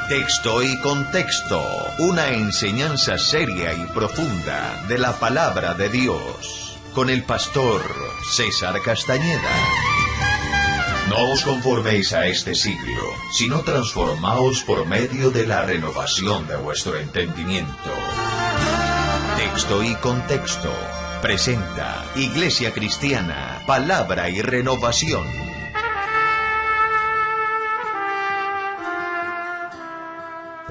Texto y contexto, una enseñanza seria y profunda de la palabra de Dios, con el pastor César Castañeda. No os conforméis a este siglo, sino transformaos por medio de la renovación de vuestro entendimiento. Texto y contexto presenta Iglesia Cristiana, Palabra y Renovación.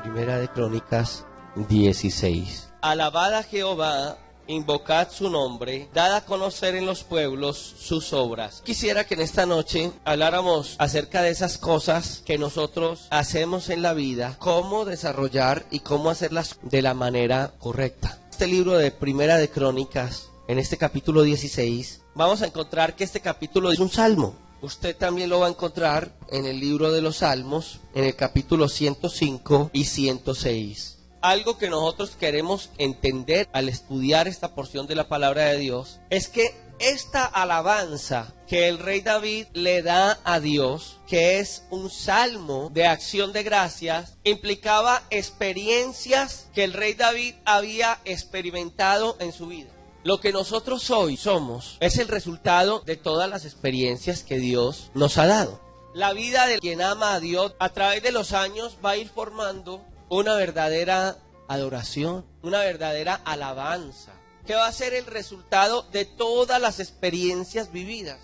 Primera de Crónicas 16. Alabad a Jehová, invocad su nombre, dad a conocer en los pueblos sus obras. Quisiera que en esta noche habláramos acerca de esas cosas que nosotros hacemos en la vida, cómo desarrollar y cómo hacerlas de la manera correcta. Este libro de Primera de Crónicas, en este capítulo 16, vamos a encontrar que este capítulo es un salmo. Usted también lo va a encontrar en el libro de los Salmos, en el capítulo 105 y 106. Algo que nosotros queremos entender al estudiar esta porción de la palabra de Dios es que esta alabanza que el rey David le da a Dios, que es un salmo de acción de gracias, implicaba experiencias que el rey David había experimentado en su vida. Lo que nosotros hoy somos es el resultado de todas las experiencias que Dios nos ha dado. La vida de quien ama a Dios a través de los años va a ir formando una verdadera adoración, una verdadera alabanza, que va a ser el resultado de todas las experiencias vividas.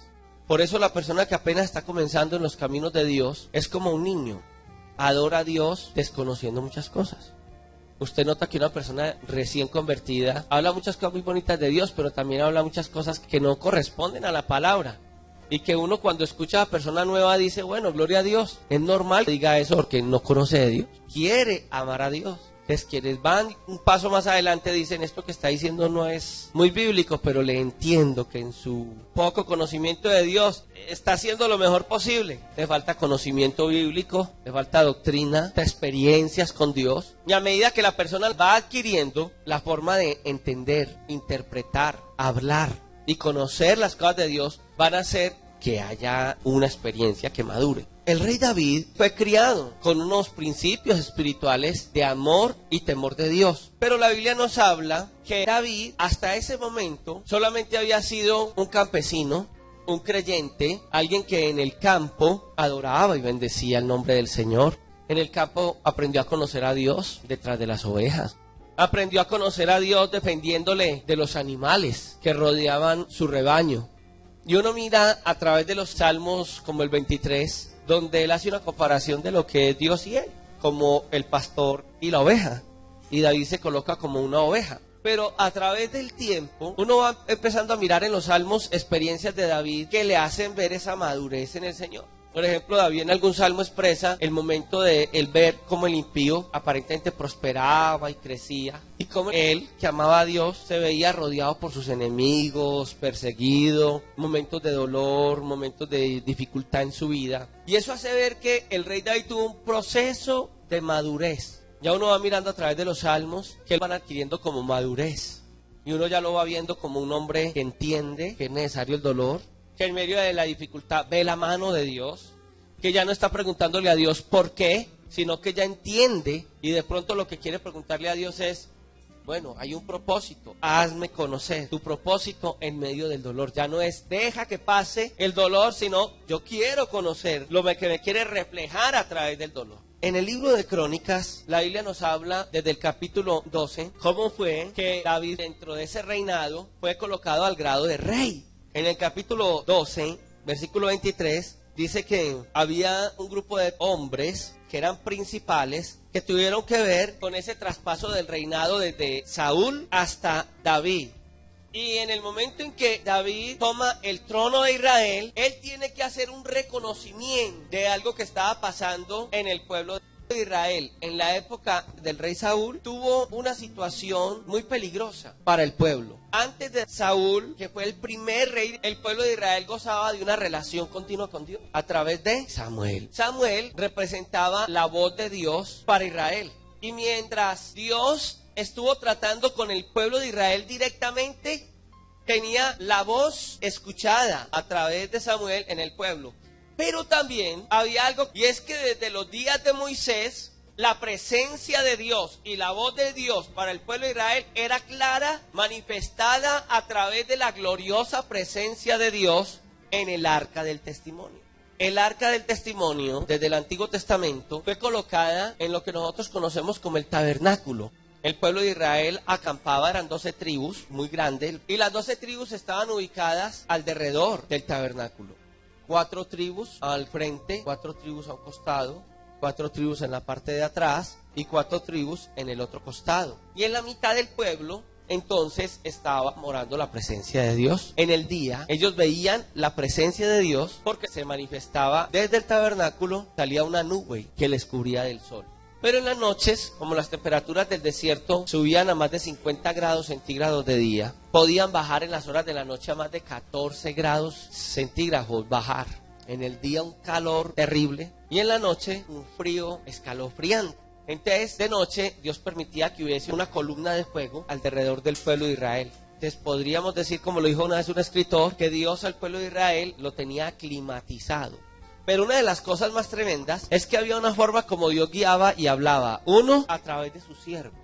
Por eso la persona que apenas está comenzando en los caminos de Dios es como un niño, adora a Dios desconociendo muchas cosas. Usted nota que una persona recién convertida habla muchas cosas muy bonitas de Dios, pero también habla muchas cosas que no corresponden a la palabra. Y que uno cuando escucha a la persona nueva dice, bueno, gloria a Dios. Es normal que diga eso porque no conoce de Dios. Quiere amar a Dios. Entonces quienes van un paso más adelante dicen, esto que está diciendo no es muy bíblico, pero le entiendo que en su poco conocimiento de Dios está haciendo lo mejor posible. Le falta conocimiento bíblico, le falta doctrina, experiencias con Dios. Y a medida que la persona va adquiriendo la forma de entender, interpretar, hablar y conocer las cosas de Dios, van a hacer que haya una experiencia que madure. El rey David fue criado con unos principios espirituales de amor y temor de Dios. Pero la Biblia nos habla que David hasta ese momento solamente había sido un campesino, un creyente, alguien que en el campo adoraba y bendecía el nombre del Señor. En el campo aprendió a conocer a Dios detrás de las ovejas. Aprendió a conocer a Dios defendiéndole de los animales que rodeaban su rebaño. Y uno mira a través de los salmos como el 23, donde él hace una comparación de lo que es Dios y él, como el pastor y la oveja. Y David se coloca como una oveja. Pero a través del tiempo, uno va empezando a mirar en los salmos experiencias de David que le hacen ver esa madurez en el Señor. Por ejemplo, David en algún salmo expresa el momento de él ver cómo el impío aparentemente prosperaba y crecía, y cómo él, que amaba a Dios, se veía rodeado por sus enemigos, perseguido, momentos de dolor, momentos de dificultad en su vida. Y eso hace ver que el rey David tuvo un proceso de madurez. Ya uno va mirando a través de los salmos que van adquiriendo como madurez. Y uno ya lo va viendo como un hombre que entiende que es necesario el dolor, que en medio de la dificultad ve la mano de Dios, que ya no está preguntándole a Dios por qué, sino que ya entiende y de pronto lo que quiere preguntarle a Dios es, bueno, hay un propósito, hazme conocer tu propósito en medio del dolor. Ya no es deja que pase el dolor, sino yo quiero conocer lo que me quiere reflejar a través del dolor. En el libro de Crónicas, la Biblia nos habla desde el capítulo 12, cómo fue que David dentro de ese reinado fue colocado al grado de rey. En el capítulo 12, versículo 23, dice que había un grupo de hombres que eran principales que tuvieron que ver con ese traspaso del reinado desde Saúl hasta David. Y en el momento en que David toma el trono de Israel, él tiene que hacer un reconocimiento de algo que estaba pasando en el pueblo de Israel. En la época del rey Saúl tuvo una situación muy peligrosa para el pueblo. Antes de Saúl, que fue el primer rey, el pueblo de Israel gozaba de una relación continua con Dios a través de Samuel. Samuel representaba la voz de Dios para Israel. Y mientras Dios estuvo tratando con el pueblo de Israel directamente, tenía la voz escuchada a través de Samuel en el pueblo. Pero también había algo, y es que desde los días de Moisés, la presencia de Dios y la voz de Dios para el pueblo de Israel era clara, manifestada a través de la gloriosa presencia de Dios en el arca del testimonio. El arca del testimonio, desde el Antiguo Testamento, fue colocada en lo que nosotros conocemos como el tabernáculo. El pueblo de Israel acampaba, eran 12 tribus, muy grandes, y las 12 tribus estaban ubicadas alrededor del tabernáculo. 4 tribus al frente, 4 tribus a un costado, 4 tribus en la parte de atrás y 4 tribus en el otro costado. Y en la mitad del pueblo, entonces, estaba morando la presencia de Dios. En el día, ellos veían la presencia de Dios porque se manifestaba desde el tabernáculo, salía una nube que les cubría del sol. Pero en las noches, como las temperaturas del desierto subían a más de 50 grados centígrados de día, podían bajar en las horas de la noche a más de 14 grados centígrados, bajar. En el día un calor terrible y en la noche un frío escalofriante. Entonces, de noche, Dios permitía que hubiese una columna de fuego alrededor del pueblo de Israel. Entonces, podríamos decir, como lo dijo una vez un escritor, que Dios al pueblo de Israel lo tenía aclimatizado. Pero una de las cosas más tremendas es que había una forma como Dios guiaba y hablaba. 1, a través de sus siervos.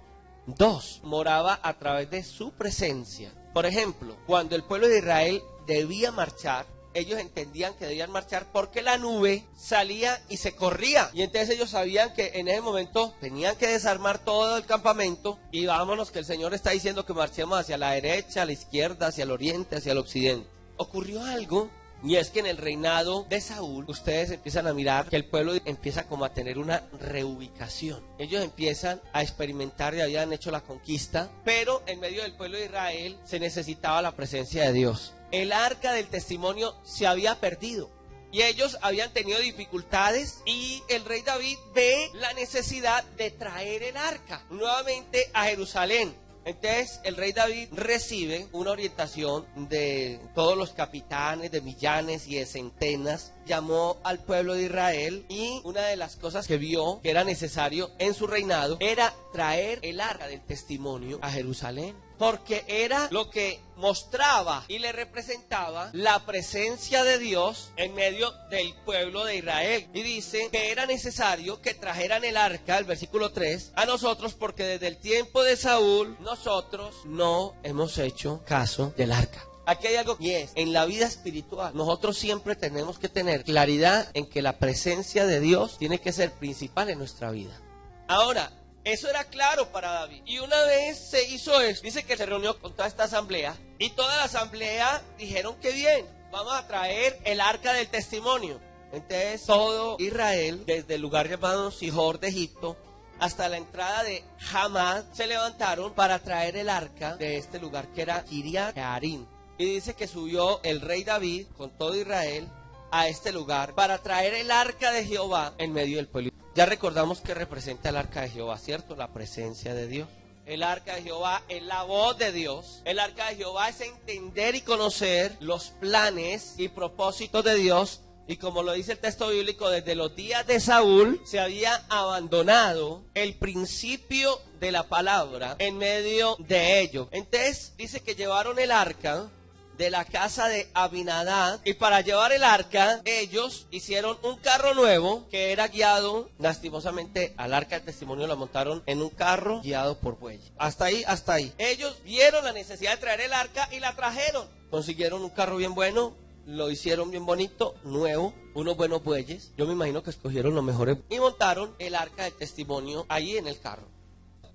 2, moraba a través de su presencia. Por ejemplo, cuando el pueblo de Israel debía marchar, ellos entendían que debían marchar porque la nube salía y se corría. Y entonces ellos sabían que en ese momento tenían que desarmar todo el campamento y vámonos, que el Señor está diciendo que marchemos hacia la derecha, a la izquierda, hacia el oriente, hacia el occidente. Ocurrió algo, y es que en el reinado de Saúl, ustedes empiezan a mirar que el pueblo empieza como a tener una reubicación. Ellos empiezan a experimentar, y habían hecho la conquista, pero en medio del pueblo de Israel se necesitaba la presencia de Dios. El arca del testimonio se había perdido y ellos habían tenido dificultades, y el rey David ve la necesidad de traer el arca nuevamente a Jerusalén. Entonces el rey David recibe una orientación de todos los capitanes de millanes y de centenas, llamó al pueblo de Israel, y una de las cosas que vio que era necesario en su reinado era traer el arca del testimonio a Jerusalén, porque era lo que mostraba y le representaba la presencia de Dios en medio del pueblo de Israel. Y dice que era necesario que trajeran el arca, el versículo 3, a nosotros, porque desde el tiempo de Saúl nosotros no hemos hecho caso del arca. Aquí hay algo, y es, en la vida espiritual, nosotros siempre tenemos que tener claridad en que la presencia de Dios tiene que ser principal en nuestra vida. Ahora, eso era claro para David. Y una vez se hizo eso, dice que se reunió con toda esta asamblea, y toda la asamblea dijeron que bien, vamos a traer el arca del testimonio. Entonces todo Israel, desde el lugar llamado Sihor de Egipto hasta la entrada de Hamad, se levantaron para traer el arca de este lugar que era Kiriat Jearim. Y dice que subió el rey David con todo Israel a este lugar para traer el arca de Jehová en medio del pueblo. Ya recordamos que representa el arca de Jehová, ¿cierto? La presencia de Dios. El arca de Jehová es la voz de Dios. El arca de Jehová es entender y conocer los planes y propósitos de Dios. Y como lo dice el texto bíblico, desde los días de Saúl se había abandonado el principio de la palabra en medio de ello. Entonces dice que llevaron el arca de la casa de Abinadab, y para llevar el arca ellos hicieron un carro nuevo que era guiado, lastimosamente al arca del testimonio la montaron en un carro guiado por bueyes. Hasta ahí. Ellos vieron la necesidad de traer el arca y la trajeron. Consiguieron un carro bien bueno, lo hicieron bien bonito, nuevo, unos buenos bueyes. Yo me imagino que escogieron los mejores y montaron el arca del testimonio ahí en el carro.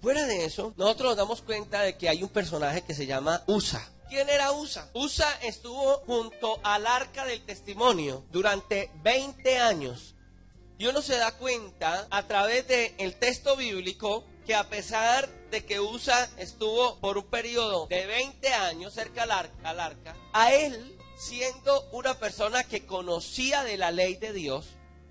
Fuera de eso, nosotros nos damos cuenta de que hay un personaje que se llama Usa. ¿Quién era Usa? Usa estuvo junto al arca del testimonio durante 20 años. Y uno se da cuenta a través del texto bíblico que a pesar de que Usa estuvo por un periodo de 20 años cerca al arca, a él, siendo una persona que conocía de la ley de Dios,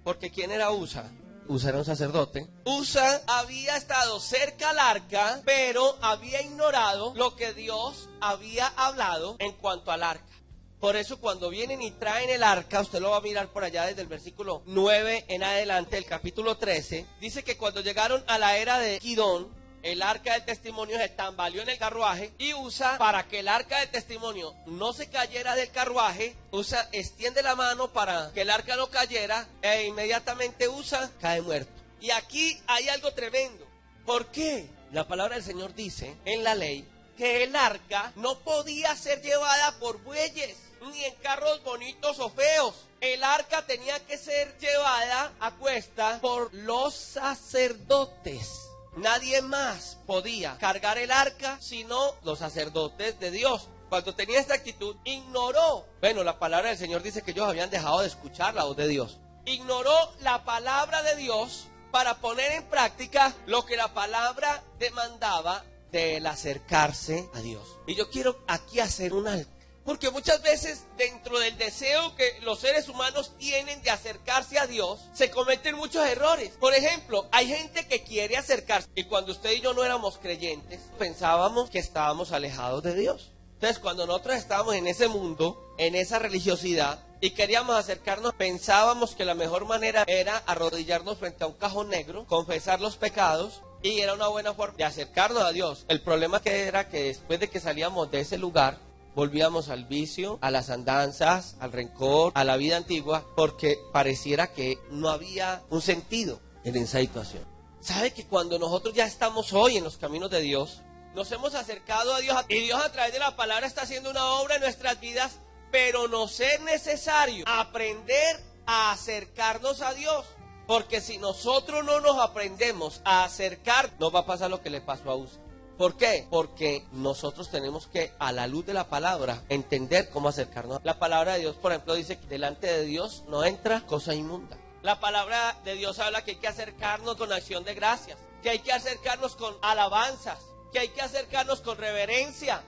porque ¿quién era Usa? Usa era un sacerdote. Usa había estado cerca al arca, pero había ignorado lo que Dios había hablado en cuanto al arca. Por eso cuando vienen y traen el arca, usted lo va a mirar por allá desde el versículo 9 en adelante, el capítulo 13, dice que cuando llegaron a la era de Kidón, el arca del testimonio se tambaleó en el carruaje, y Usa, para que el arca del testimonio no se cayera del carruaje, Usa extiende la mano para que el arca no cayera, e inmediatamente Usa cae muerto. Y aquí hay algo tremendo. ¿Por qué? La palabra del Señor dice en la ley que el arca no podía ser llevada por bueyes, ni en carros bonitos o feos. El arca tenía que ser llevada a cuesta por los sacerdotes. Nadie más podía cargar el arca sino los sacerdotes de Dios. Cuando tenía esta actitud, ignoró. Bueno, la palabra del Señor dice que ellos habían dejado de escuchar la voz de Dios. Ignoró la palabra de Dios para poner en práctica lo que la palabra demandaba del acercarse a Dios. Y yo quiero aquí hacer un alto, porque muchas veces dentro del deseo que los seres humanos tienen de acercarse a Dios, se cometen muchos errores. Por ejemplo, hay gente que quiere acercarse, y cuando usted y yo no éramos creyentes, pensábamos que estábamos alejados de Dios. Entonces, cuando nosotros estábamos en ese mundo, en esa religiosidad, y queríamos acercarnos, pensábamos que la mejor manera era arrodillarnos frente a un cajón negro, confesar los pecados, y era una buena forma de acercarnos a Dios. El problema que era que después de que salíamos de ese lugar, volvíamos al vicio, a las andanzas, al rencor, a la vida antigua, porque pareciera que no había un sentido en esa situación. ¿Sabe que cuando nosotros ya estamos hoy en los caminos de Dios, nos hemos acercado a Dios, y Dios a través de la palabra está haciendo una obra en nuestras vidas, pero nos es necesario aprender a acercarnos a Dios? Porque si nosotros no nos aprendemos a acercar, nos va a pasar lo que le pasó a Usa. ¿Por qué? Porque nosotros tenemos que, a la luz de la palabra, entender cómo acercarnos. La palabra de Dios, por ejemplo, dice que delante de Dios no entra cosa inmunda. La palabra de Dios habla que hay que acercarnos con acción de gracias, que hay que acercarnos con alabanzas, que hay que acercarnos con reverencia.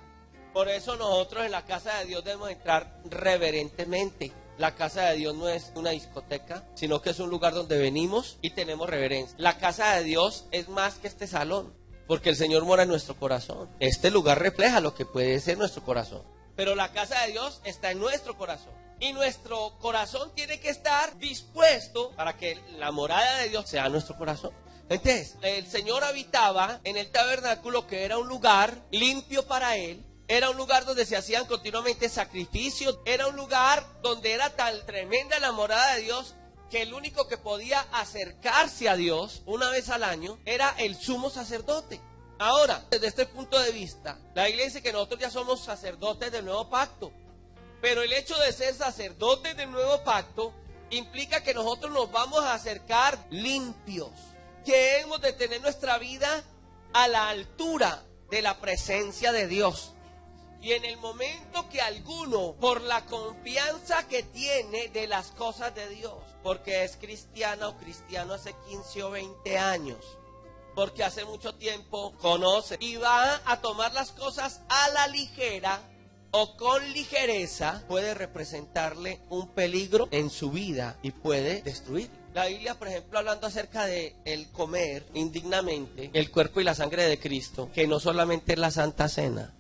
Por eso nosotros en la casa de Dios debemos entrar reverentemente. La casa de Dios no es una discoteca, sino que es un lugar donde venimos y tenemos reverencia. La casa de Dios es más que este salón, porque el Señor mora en nuestro corazón. Este lugar refleja lo que puede ser nuestro corazón, pero la casa de Dios está en nuestro corazón. Y nuestro corazón tiene que estar dispuesto para que la morada de Dios sea nuestro corazón. Entonces, el Señor habitaba en el tabernáculo, que era un lugar limpio para Él. Era un lugar donde se hacían continuamente sacrificios. Era un lugar donde era tan tremenda la morada de Dios que el único que podía acercarse a Dios una vez al año era el sumo sacerdote. Ahora, desde este punto de vista, la Biblia dice que nosotros ya somos sacerdotes del nuevo pacto. Pero el hecho de ser sacerdotes del nuevo pacto implica que nosotros nos vamos a acercar limpios, que hemos de tener nuestra vida a la altura de la presencia de Dios. Y en el momento que alguno, por la confianza que tiene de las cosas de Dios, porque es cristiana o cristiano hace 15 o 20 años, porque hace mucho tiempo conoce y va a tomar las cosas a la ligera o con ligereza, puede representarle un peligro en su vida y puede destruirlo. La Biblia, por ejemplo, hablando acerca de el comer indignamente el cuerpo y la sangre de Cristo, que no solamente es la Santa Cena.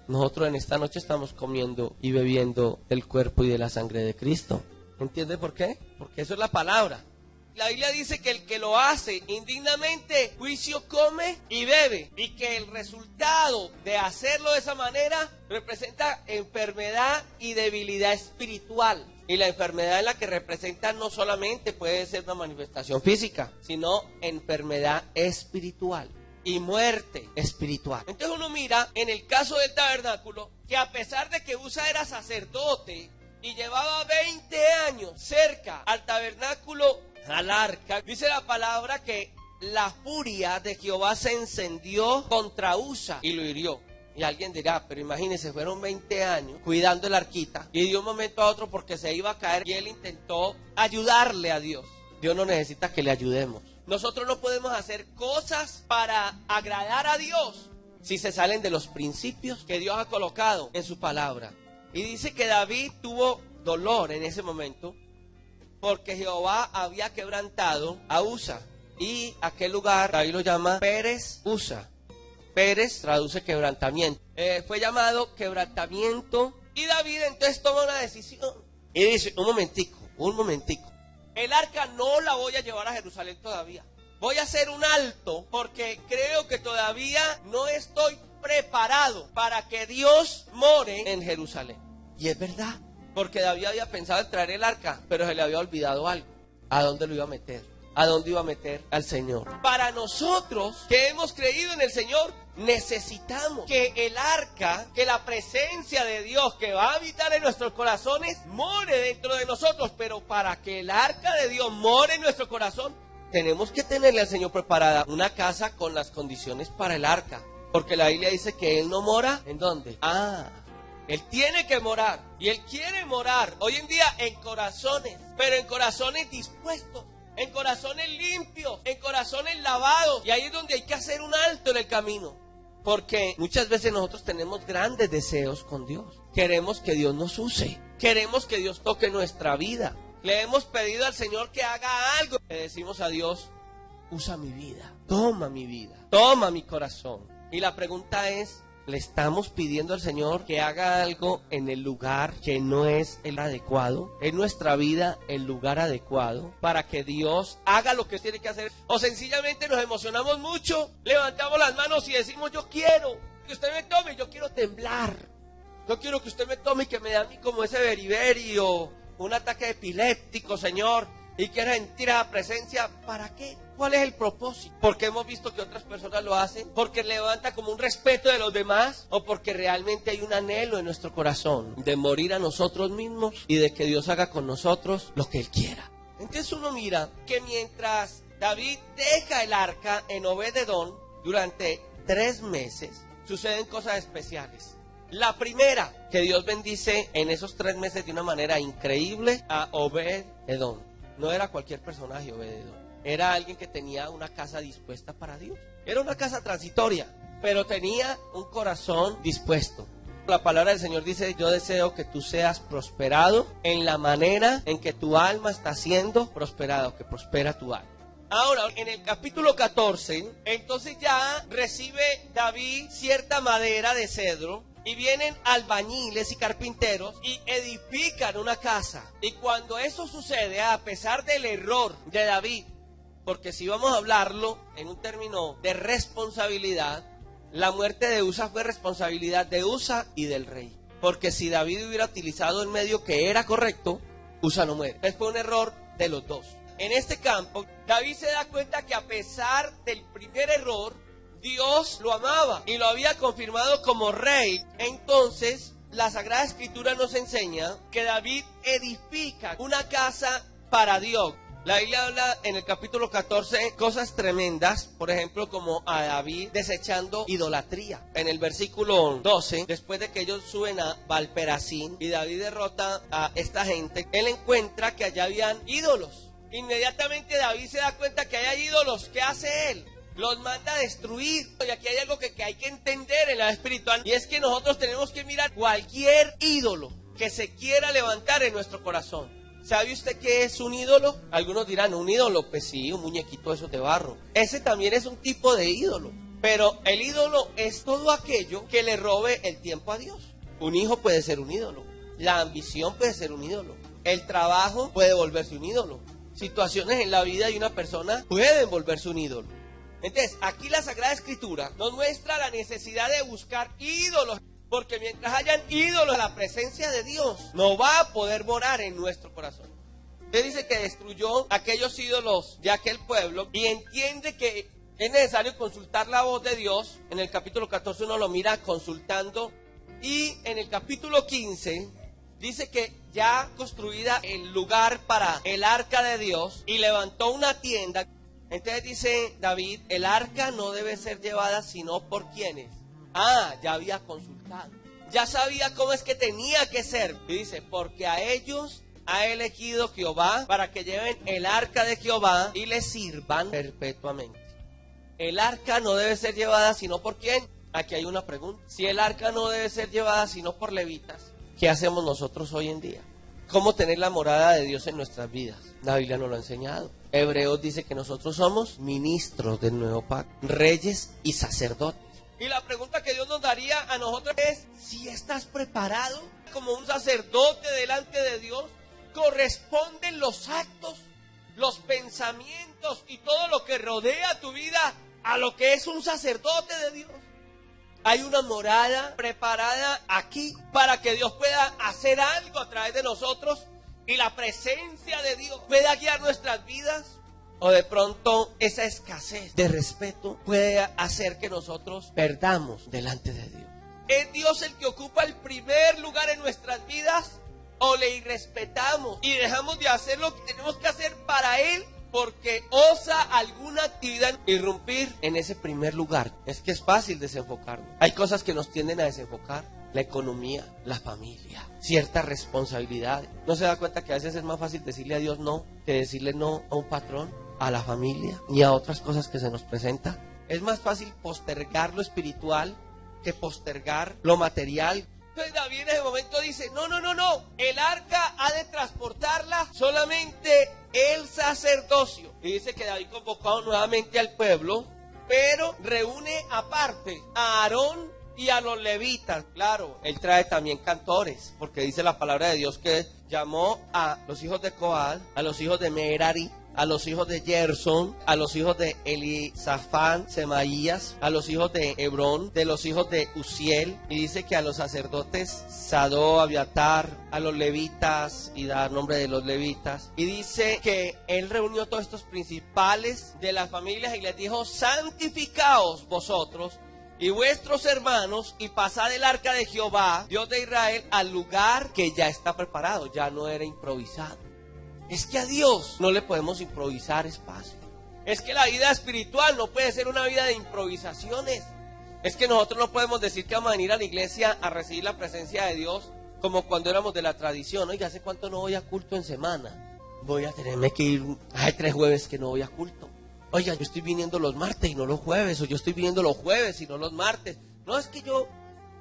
Nosotros en esta noche estamos comiendo y bebiendo el cuerpo y de la sangre de Cristo. ¿Entiende por qué? Porque eso es la palabra. La Biblia dice que el que lo hace indignamente, juicio come y bebe. Y que el resultado de hacerlo de esa manera representa enfermedad y debilidad espiritual. Y la enfermedad en la que representa no solamente puede ser una manifestación física, sino enfermedad espiritual y muerte espiritual. Entonces uno mira en el caso del tabernáculo que a pesar de que Usa era sacerdote y llevaba 20 años cerca al tabernáculo, al arca, dice la palabra que la furia de Jehová se encendió contra Usa y lo hirió. Y alguien dirá, pero imagínense, fueron 20 años cuidando el arquita y de un momento a otro, porque se iba a caer, y él intentó ayudarle a Dios. Dios no necesita que le ayudemos. Nosotros no podemos hacer cosas para agradar a Dios si se salen de los principios que Dios ha colocado en su palabra. Y dice que David tuvo dolor en ese momento porque Jehová había quebrantado a Usa. Y aquel lugar David lo llama Pérez Usa. Pérez traduce quebrantamiento. Fue llamado quebrantamiento. Y David entonces toma una decisión y dice, un momentico. El arca no la voy a llevar a Jerusalén todavía. Voy a hacer un alto porque creo que todavía no estoy preparado para que Dios more en Jerusalén. Y es verdad, porque David había pensado en traer el arca, pero se le había olvidado algo. ¿A dónde lo iba a meter? ¿A dónde iba a meter al Señor? Para nosotros que hemos creído en el Señor, necesitamos que el arca, que la presencia de Dios que va a habitar en nuestros corazones, more dentro de nosotros. Pero para que el arca de Dios more en nuestro corazón, tenemos que tenerle al Señor preparada una casa con las condiciones para el arca. Porque la Biblia dice que Él no mora, ¿en dónde? Él tiene que morar. Y Él quiere morar hoy en día en corazones, pero en corazones dispuestos, en corazones limpios, en corazones lavados. Y ahí es donde hay que hacer un alto en el camino. Porque muchas veces nosotros tenemos grandes deseos con Dios. Queremos que Dios nos use. Queremos que Dios toque nuestra vida. Le hemos pedido al Señor que haga algo. Le decimos a Dios, usa mi vida, toma mi corazón. Y la pregunta es, ¿le estamos pidiendo al Señor que haga algo en el lugar que no es el adecuado? ¿En nuestra vida el lugar adecuado para que Dios haga lo que tiene que hacer? ¿O sencillamente nos emocionamos mucho, levantamos las manos y decimos, yo quiero que usted me tome, yo quiero temblar, yo quiero que usted me tome y que me dé a mí como ese beriberi o un ataque epiléptico, Señor, y quiero sentir a la presencia? ¿Para qué? ¿Cuál es el propósito? ¿Porque hemos visto que otras personas lo hacen? ¿Porque levanta como un respeto de los demás? ¿O porque realmente hay un anhelo en nuestro corazón de morir a nosotros mismos y de que Dios haga con nosotros lo que Él quiera? Entonces uno mira que mientras David deja el arca en Obed-edom durante 3 meses, suceden cosas especiales. La primera, que Dios bendice en esos 3 meses de una manera increíble a Obed-edom. No era cualquier personaje Obed-edom. Era alguien que tenía una casa dispuesta para Dios. Era una casa transitoria, pero tenía un corazón dispuesto. La palabra del Señor dice, yo deseo que tú seas prosperado en la manera en que tu alma está siendo prosperada, o que prospera tu alma. Ahora, en el capítulo 14, entonces ya recibe David cierta madera de cedro, y vienen albañiles y carpinteros y edifican una casa. Y cuando eso sucede, a pesar del error de David, porque si vamos a hablarlo en un término de responsabilidad, la muerte de Usa fue responsabilidad de Usa y del rey. Porque si David hubiera utilizado el medio que era correcto, Usa no muere. Fue un error de los dos. En este campo, David se da cuenta que a pesar del primer error, Dios lo amaba y lo había confirmado como rey. Entonces, la Sagrada Escritura nos enseña que David edifica una casa para Dios. La Biblia habla en el capítulo 14 cosas tremendas, por ejemplo, como a David desechando idolatría. En el versículo 12, después de que ellos suben a Valperasín y David derrota a esta gente, él encuentra que allá habían ídolos. Inmediatamente David se da cuenta que hay ídolos. ¿Qué hace él? Los manda a destruir. Y aquí hay algo que hay que entender en la espiritual, y es que nosotros tenemos que mirar cualquier ídolo que se quiera levantar en nuestro corazón. ¿Sabe usted qué es un ídolo? Algunos dirán, un ídolo, pues sí, un muñequito de esos de barro. Ese también es un tipo de ídolo. Pero el ídolo es todo aquello que le robe el tiempo a Dios. Un hijo puede ser un ídolo. La ambición puede ser un ídolo. El trabajo puede volverse un ídolo. Situaciones en la vida de una persona pueden volverse un ídolo. Entonces, aquí la Sagrada Escritura nos muestra la necesidad de buscar ídolos, porque mientras hayan ídolos, la presencia de Dios no va a poder morar en nuestro corazón. Él dice que destruyó aquellos ídolos de aquel pueblo y entiende que es necesario consultar la voz de Dios. En el capítulo 14 uno lo mira consultando, y en el capítulo 15 dice que ya construida el lugar para el arca de Dios y levantó una tienda. Entonces dice David, el arca no debe ser llevada sino por quienes. Ya había consultado, ya sabía cómo es que tenía que ser. Y dice, porque a ellos ha elegido Jehová para que lleven el arca de Jehová y le sirvan perpetuamente. El arca no debe ser llevada sino por quién. Aquí hay una pregunta. Si el arca no debe ser llevada sino por levitas, ¿qué hacemos nosotros hoy en día? ¿Cómo tener la morada de Dios en nuestras vidas? La Biblia nos lo ha enseñado. Hebreos dice que nosotros somos ministros del nuevo pacto, reyes y sacerdotes. Y la pregunta que Dios nos daría a nosotros es, si estás preparado como un sacerdote delante de Dios, ¿corresponden los actos, los pensamientos y todo lo que rodea tu vida a lo que es un sacerdote de Dios? Hay una morada preparada aquí para que Dios pueda hacer algo a través de nosotros y la presencia de Dios pueda guiar nuestras vidas. O de pronto esa escasez de respeto puede hacer que nosotros perdamos delante de Dios. ¿Es Dios el que ocupa el primer lugar en nuestras vidas? ¿O le irrespetamos y dejamos de hacer lo que tenemos que hacer para Él porque osa alguna actividad irrumpir en ese primer lugar? Es que es fácil desenfocarnos. Hay cosas que nos tienden a desenfocar. La economía, la familia, ciertas responsabilidades. ¿No se da cuenta que a veces es más fácil decirle a Dios no que decirle no a un patrón, a la familia y a otras cosas que se nos presentan? Es más fácil postergar lo espiritual que postergar lo material. Entonces David en ese momento dice, no, el arca ha de transportarla solamente el sacerdocio. Y dice que David convocó nuevamente al pueblo, pero reúne aparte a Aarón y a los levitas. Claro, él trae también cantores, porque dice la palabra de Dios que llamó a los hijos de Coal, a los hijos de Merari, a los hijos de Gerson, a los hijos de Elisafán, Semaías, a los hijos de Hebrón, de los hijos de Uziel, y dice que a los sacerdotes Sadó, Abiatar, a los levitas, y da nombre de los levitas, y dice que él reunió todos estos principales de las familias y les dijo, santificaos vosotros y vuestros hermanos, y pasad el arca de Jehová, Dios de Israel, al lugar que ya está preparado. Ya no era improvisado. Es que a Dios no le podemos improvisar espacio. Es que la vida espiritual no puede ser una vida de improvisaciones. Es que nosotros no podemos decir que vamos a venir a la iglesia a recibir la presencia de Dios como cuando éramos de la tradición. Oiga, ¿hace cuánto no voy a culto en semana? Voy a tenerme que ir, hay 3 jueves que no voy a culto. Oiga, yo estoy viniendo los martes y no los jueves, o yo estoy viniendo los jueves y no los martes. No, es que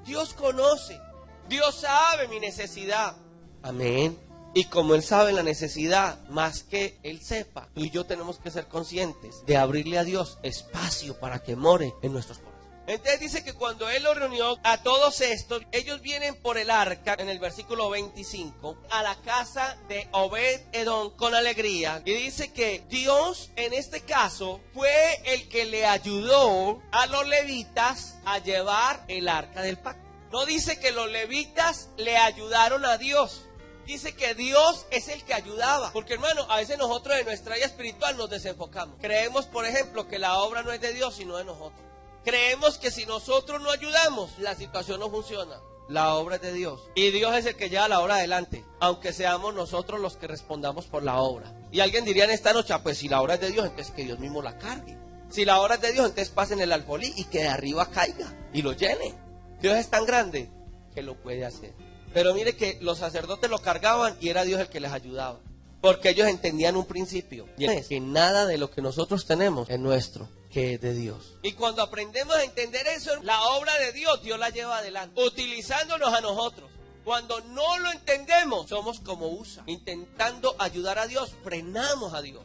Dios conoce, Dios sabe mi necesidad. Amén. Y como Él sabe la necesidad, más que Él sepa, tú y yo tenemos que ser conscientes de abrirle a Dios espacio para que more en nuestros corazones. Entonces dice que cuando Él lo reunió a todos estos, ellos vienen por el arca, en el versículo 25, a la casa de Obed-Edom con alegría. Y dice que Dios, en este caso, fue el que le ayudó a los levitas a llevar el arca del pacto. No dice que los levitas le ayudaron a Dios. Dice que Dios es el que ayudaba. Porque, hermano, a veces nosotros en nuestra vida espiritual nos desenfocamos. Creemos, por ejemplo, que la obra no es de Dios, sino de nosotros. Creemos que si nosotros no ayudamos, la situación no funciona. La obra es de Dios. Y Dios es el que lleva la obra adelante, aunque seamos nosotros los que respondamos por la obra. Y alguien diría en esta noche, pues si la obra es de Dios, entonces que Dios mismo la cargue. Si la obra es de Dios, entonces pasen el alfolí y que de arriba caiga y lo llene. Dios es tan grande que lo puede hacer. Pero mire que los sacerdotes lo cargaban y era Dios el que les ayudaba. Porque ellos entendían un principio, y es que nada de lo que nosotros tenemos es nuestro, que es de Dios. Y cuando aprendemos a entender eso, la obra de Dios, Dios la lleva adelante, utilizándonos a nosotros. Cuando no lo entendemos, somos como USA, intentando ayudar a Dios, frenamos a Dios.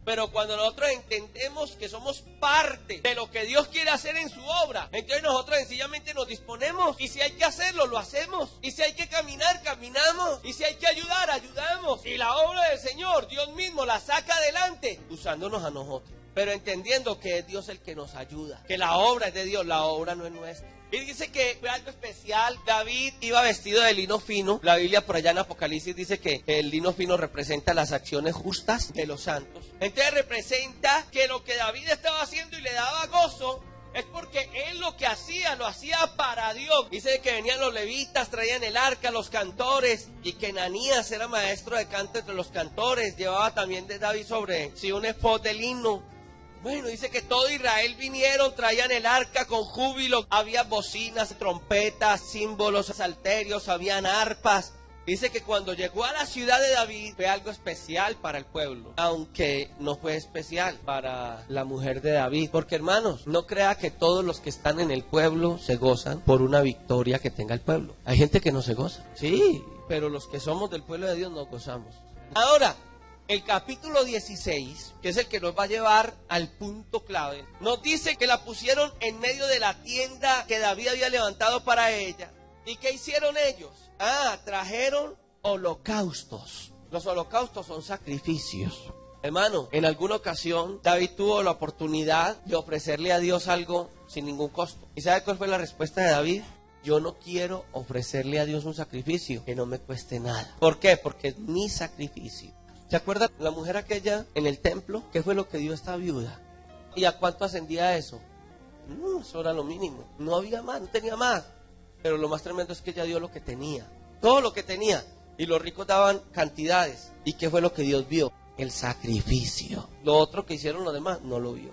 Pero cuando nosotros entendemos que somos parte de lo que Dios quiere hacer en su obra, entonces nosotros sencillamente nos disponemos. Y si hay que hacerlo, lo hacemos. Y si hay que caminar, caminamos. Y si hay que ayudar, ayudamos. Y la obra del Señor, Dios mismo la saca adelante, usándonos a nosotros. Pero entendiendo que es Dios el que nos ayuda. Que la obra es de Dios, la obra no es nuestra. Y dice que fue algo especial. David iba vestido de lino fino. La Biblia por allá en Apocalipsis dice que el lino fino representa las acciones justas de los santos. Entonces representa que lo que David estaba haciendo y le daba gozo es porque él lo que hacía, lo hacía para Dios. Dice que venían los levitas, traían el arca, los cantores, y que Ananías era maestro de canto entre los cantores. Llevaba también de David sobre sí un efod de lino. Bueno, dice que todo Israel vinieron, traían el arca con júbilo. Había bocinas, trompetas, símbolos, salterios, habían arpas. Dice que cuando llegó a la ciudad de David fue algo especial para el pueblo, aunque no fue especial para la mujer de David. Porque, hermanos, no crea que todos los que están en el pueblo se gozan por una victoria que tenga el pueblo. Hay gente que no se goza, sí, pero los que somos del pueblo de Dios nos gozamos. Ahora, el capítulo 16, que es el que nos va a llevar al punto clave, nos dice que la pusieron en medio de la tienda que David había levantado para ella. ¿Y qué hicieron ellos? Trajeron holocaustos. Los holocaustos son sacrificios. Hermano, en alguna ocasión David tuvo la oportunidad de ofrecerle a Dios algo sin ningún costo. ¿Y sabe cuál fue la respuesta de David? Yo no quiero ofrecerle a Dios un sacrificio que no me cueste nada. ¿Por qué? Porque es mi sacrificio. ¿Se acuerda la mujer aquella en el templo? ¿Qué fue lo que dio esta viuda? ¿Y a cuánto ascendía eso? Eso era lo mínimo. No había más, no tenía más. Pero lo más tremendo es que ella dio lo que tenía. Todo lo que tenía. Y los ricos daban cantidades. ¿Y qué fue lo que Dios vio? El sacrificio. Lo otro que hicieron los demás no lo vio.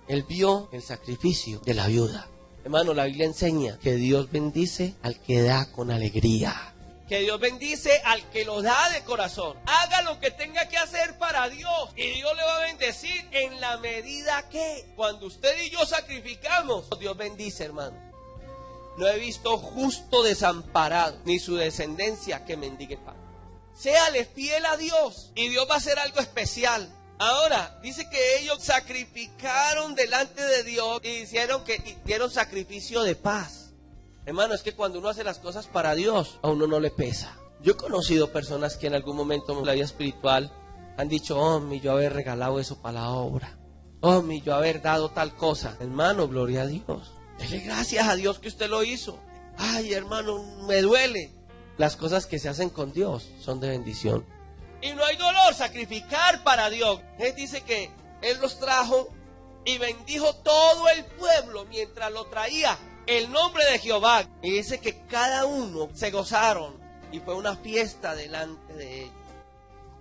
Él vio el sacrificio de la viuda. Hermano, la Biblia enseña que Dios bendice al que da con alegría. Que Dios bendice al que lo da de corazón. Haga lo que tenga que hacer para Dios. Y Dios le va a bendecir en la medida que, cuando usted y yo sacrificamos, Dios bendice, hermano. No he visto justo desamparado, ni su descendencia que mendigue pan. Séale fiel a Dios y Dios va a hacer algo especial. Ahora, dice que ellos sacrificaron delante de Dios y dieron sacrificio de paz. Hermano, es que cuando uno hace las cosas para Dios, a uno no le pesa. Yo he conocido personas que en algún momento en la vida espiritual han dicho, oh, yo haber regalado eso para la obra. Oh, yo haber dado tal cosa. Hermano, gloria a Dios. Dele gracias a Dios que usted lo hizo. Ay, hermano, me duele. Las cosas que se hacen con Dios son de bendición. Y no hay dolor, sacrificar para Dios. Él dice que Él los trajo y bendijo todo el pueblo mientras lo traía el nombre de Jehová. Y dice que cada uno se gozaron y fue una fiesta delante de ellos.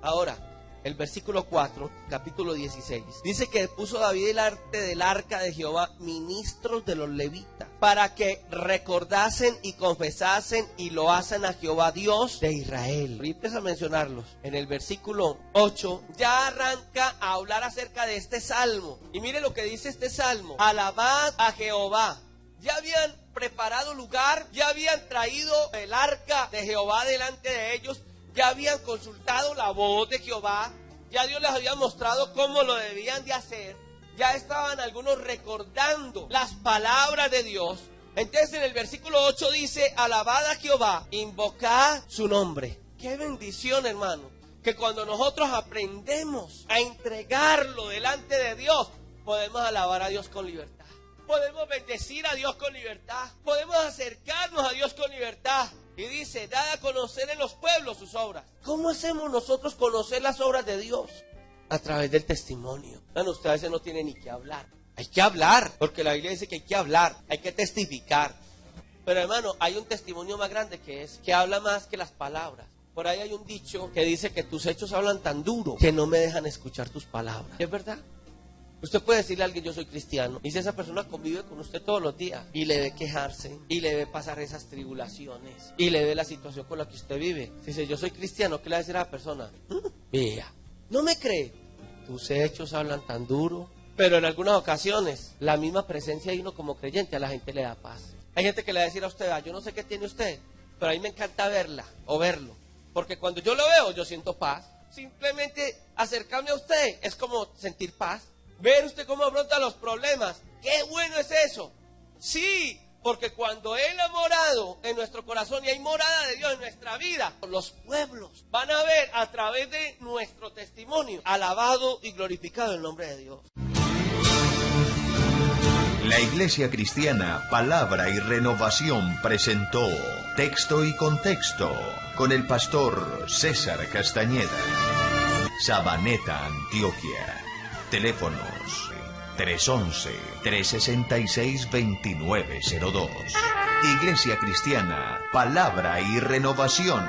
Ahora, el versículo 4, capítulo 16, dice que puso David delante del arca de Jehová ministros de los levitas, para que recordasen y confesasen y lo hacen a Jehová Dios de Israel. Y empieza a mencionarlos. En el versículo 8 ya arranca a hablar acerca de este salmo. Y mire lo que dice este salmo: alabad a Jehová. Ya habían preparado lugar, ya habían traído el arca de Jehová delante de ellos, ya habían consultado la voz de Jehová, ya Dios les había mostrado cómo lo debían de hacer, ya estaban algunos recordando las palabras de Dios. Entonces en el versículo 8 dice, alabad a Jehová, invocad su nombre. Qué bendición, hermano, que cuando nosotros aprendemos a entregarlo delante de Dios, podemos alabar a Dios con libertad. Podemos bendecir a Dios con libertad. Podemos acercarnos a Dios con libertad. Y dice, dad a conocer en los pueblos sus obras. ¿Cómo hacemos nosotros conocer las obras de Dios? A través del testimonio. Bueno, usted a veces no tiene ni que hablar. Hay que hablar, porque la Biblia dice que hay que hablar, hay que testificar. Pero hermano, hay un testimonio más grande que habla más que las palabras. Por ahí hay un dicho que dice que tus hechos hablan tan duro que no me dejan escuchar tus palabras. ¿Es verdad? Usted puede decirle a alguien, yo soy cristiano, y si esa persona convive con usted todos los días, y le ve quejarse, y le ve pasar esas tribulaciones, y le ve la situación con la que usted vive. Si dice, yo soy cristiano, ¿qué le va a decir a la persona? Vea, ¿no me cree? Tus hechos hablan tan duro. Pero en algunas ocasiones, la misma presencia de uno como creyente a la gente le da paz. Hay gente que le va a decir a usted, yo no sé qué tiene usted, pero a mí me encanta verla, o verlo, porque cuando yo lo veo, yo siento paz. Simplemente acercarme a usted es como sentir paz. Ver usted cómo afronta los problemas. ¡Qué bueno es eso! Sí, porque cuando Él ha morado en nuestro corazón y hay morada de Dios en nuestra vida, los pueblos van a ver a través de nuestro testimonio alabado y glorificado el nombre de Dios. La Iglesia Cristiana Palabra y Renovación presentó Texto y Contexto con el pastor César Castañeda. Sabaneta, Antioquia. Teléfonos 311-366-2902. Iglesia Cristiana, Palabra y Renovación.